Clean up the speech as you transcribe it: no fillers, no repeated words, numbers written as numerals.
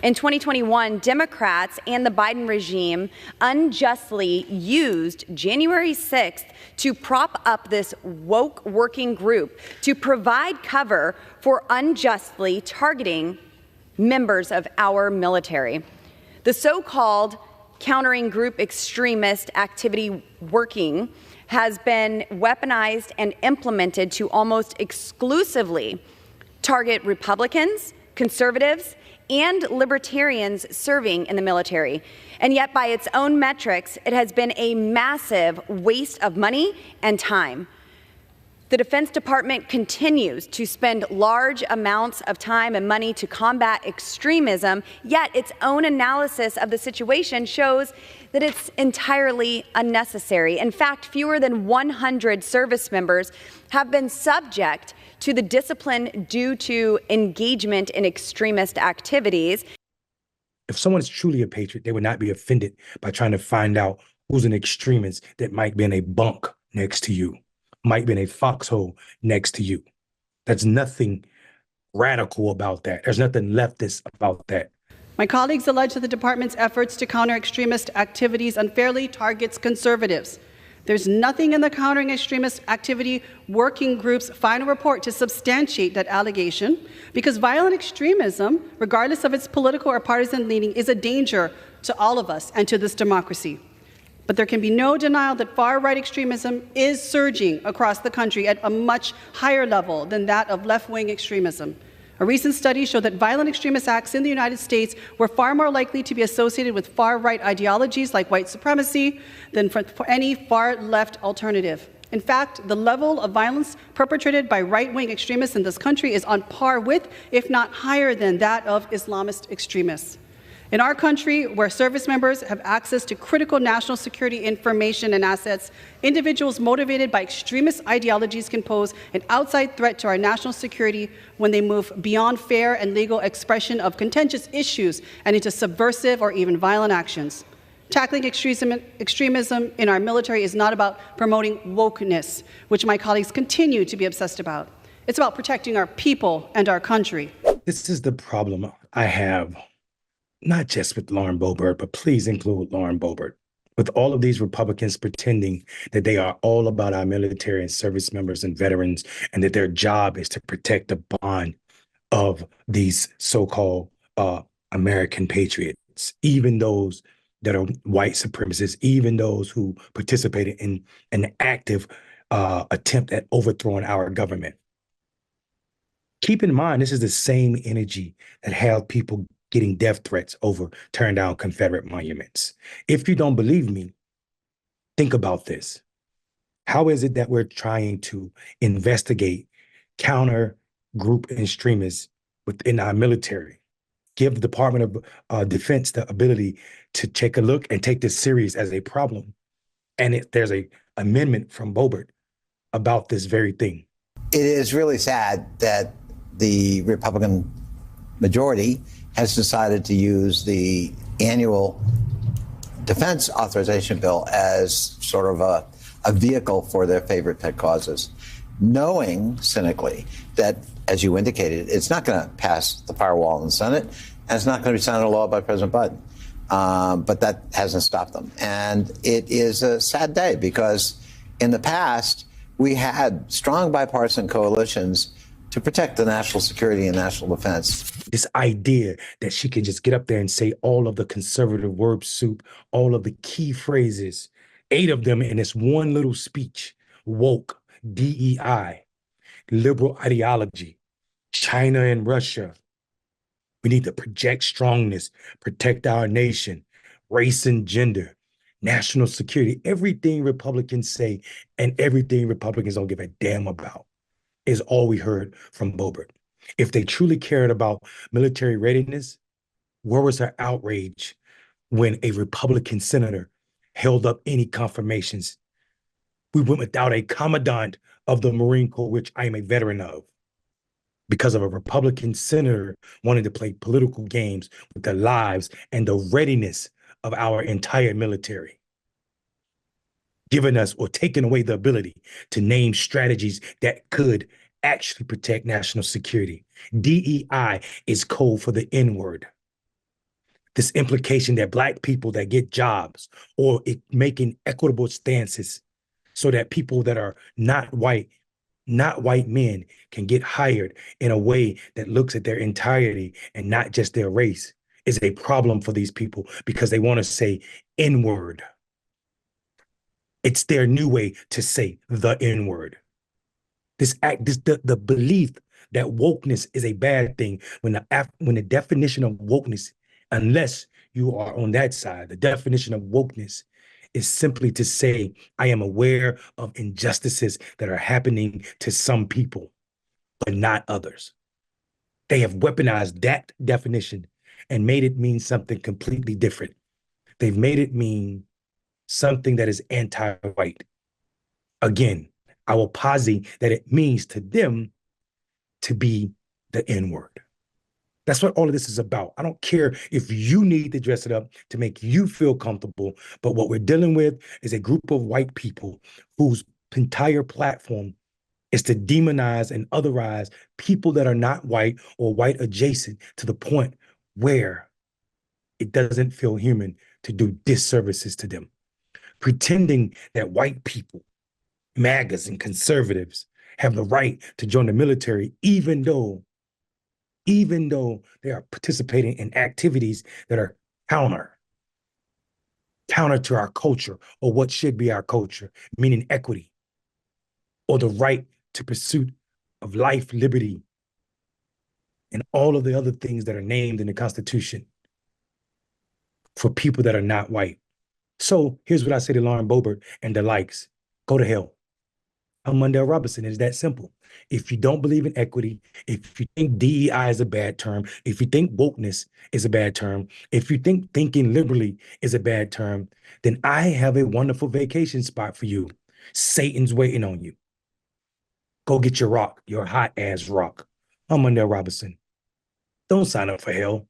In 2021, Democrats and the Biden regime unjustly used January 6th to prop up this woke working group to provide cover for unjustly targeting members of our military. The so-called countering group extremist activity working has been weaponized and implemented to almost exclusively target Republicans, conservatives, and libertarians serving in the military. And yet, by its own metrics, it has been a massive waste of money and time. The Defense Department continues to spend large amounts of time and money to combat extremism, yet its own analysis of the situation shows that it's entirely unnecessary. In fact, fewer than 100 service members have been subject to the discipline due to engagement in extremist activities. If someone is truly a patriot, they would not be offended by trying to find out who's an extremist that might be in a bunk next to you, might be in a foxhole next to you. There's nothing radical about that. There's nothing leftist about that. My colleagues allege that the department's efforts to counter extremist activities unfairly targets conservatives. There's nothing in the Countering Extremist Activity Working Group's final report to substantiate that allegation, because violent extremism, regardless of its political or partisan leaning, is a danger to all of us and to this democracy. But there can be no denial that far-right extremism is surging across the country at a much higher level than that of left-wing extremism. A recent study showed that violent extremist acts in the United States were far more likely to be associated with far-right ideologies like white supremacy than for any far-left alternative. In fact, the level of violence perpetrated by right-wing extremists in this country is on par with, if not higher than, that of Islamist extremists. In our country, where service members have access to critical national security information and assets, individuals motivated by extremist ideologies can pose an outside threat to our national security when they move beyond fair and legal expression of contentious issues and into subversive or even violent actions. Tackling extremism in our military is not about promoting wokeness, which my colleagues continue to be obsessed about. It's about protecting our people and our country. This is the problem I have, not just with Lauren Boebert, but please include Lauren Boebert, with all of these Republicans pretending that they are all about our military and service members and veterans, and that their job is to protect the bond of these so-called American patriots, even those that are white supremacists, even those who participated in an active attempt at overthrowing our government. Keep in mind, this is the same energy that have people getting death threats over turned down Confederate monuments. If you don't believe me, think about this. How is it that we're trying to investigate counter group extremists within our military? Give the Department of Defense the ability to take a look and take this serious as a problem. And there's an amendment from Boebert about this very thing. It is really sad that the Republican majority has decided to use the annual defense authorization bill as sort of a vehicle for their favorite pet causes, knowing cynically that, as you indicated, it's not going to pass the firewall in the Senate, and it's not going to be signed into law by President Biden. But that hasn't stopped them. And it is a sad day because in the past, we had strong bipartisan coalitions to protect the national security and national defense. This idea that she can just get up there and say all of the conservative word soup, all of the key phrases, 8 of them in this one little speech: woke, DEI, liberal ideology, China and Russia. We need to project strongness, protect our nation, race and gender, national security. Everything Republicans say and everything Republicans don't give a damn about is all we heard from Boebert. If they truly cared about military readiness, where was her outrage when a Republican senator held up any confirmations? We went without a commandant of the Marine Corps, which I am a veteran of, because of a Republican senator wanting to play political games with the lives and the readiness of our entire military, giving us or taking away the ability to name strategies that could actually protect national security. DEI is code for the N-word. This implication that Black people that get jobs or making equitable stances so that people that are not white men can get hired in a way that looks at their entirety and not just their race is a problem for these people because they want to say N-word. It's their new way to say the N-word. The belief that wokeness is a bad thing when the definition of wokeness, unless you are on that side, the definition of wokeness is simply to say, I am aware of injustices that are happening to some people, but not others. They have weaponized that definition and made it mean something completely different. They've made it mean something that is anti-white. Again, I will posit that it means to them to be the N-word. That's what all of this is about. I don't care if you need to dress it up to make you feel comfortable, but what we're dealing with is a group of white people whose entire platform is to demonize and otherize people that are not white or white adjacent to the point where it doesn't feel human to do disservices to them. Pretending that white people, MAGAs and conservatives, have the right to join the military, even though they are participating in activities that are counter to our culture or what should be our culture, meaning equity or the right to pursuit of life, liberty, and all of the other things that are named in the Constitution for people that are not white. So here's what I say to Lauren Boebert and the likes. Go to hell. I'm Mondale Robinson. It's that simple. If you don't believe in equity, if you think DEI is a bad term, if you think wokeness is a bad term, if you think thinking liberally is a bad term, then I have a wonderful vacation spot for you. Satan's waiting on you. Go get your rock, your hot ass rock. I'm Mondale Robinson. Don't sign up for hell.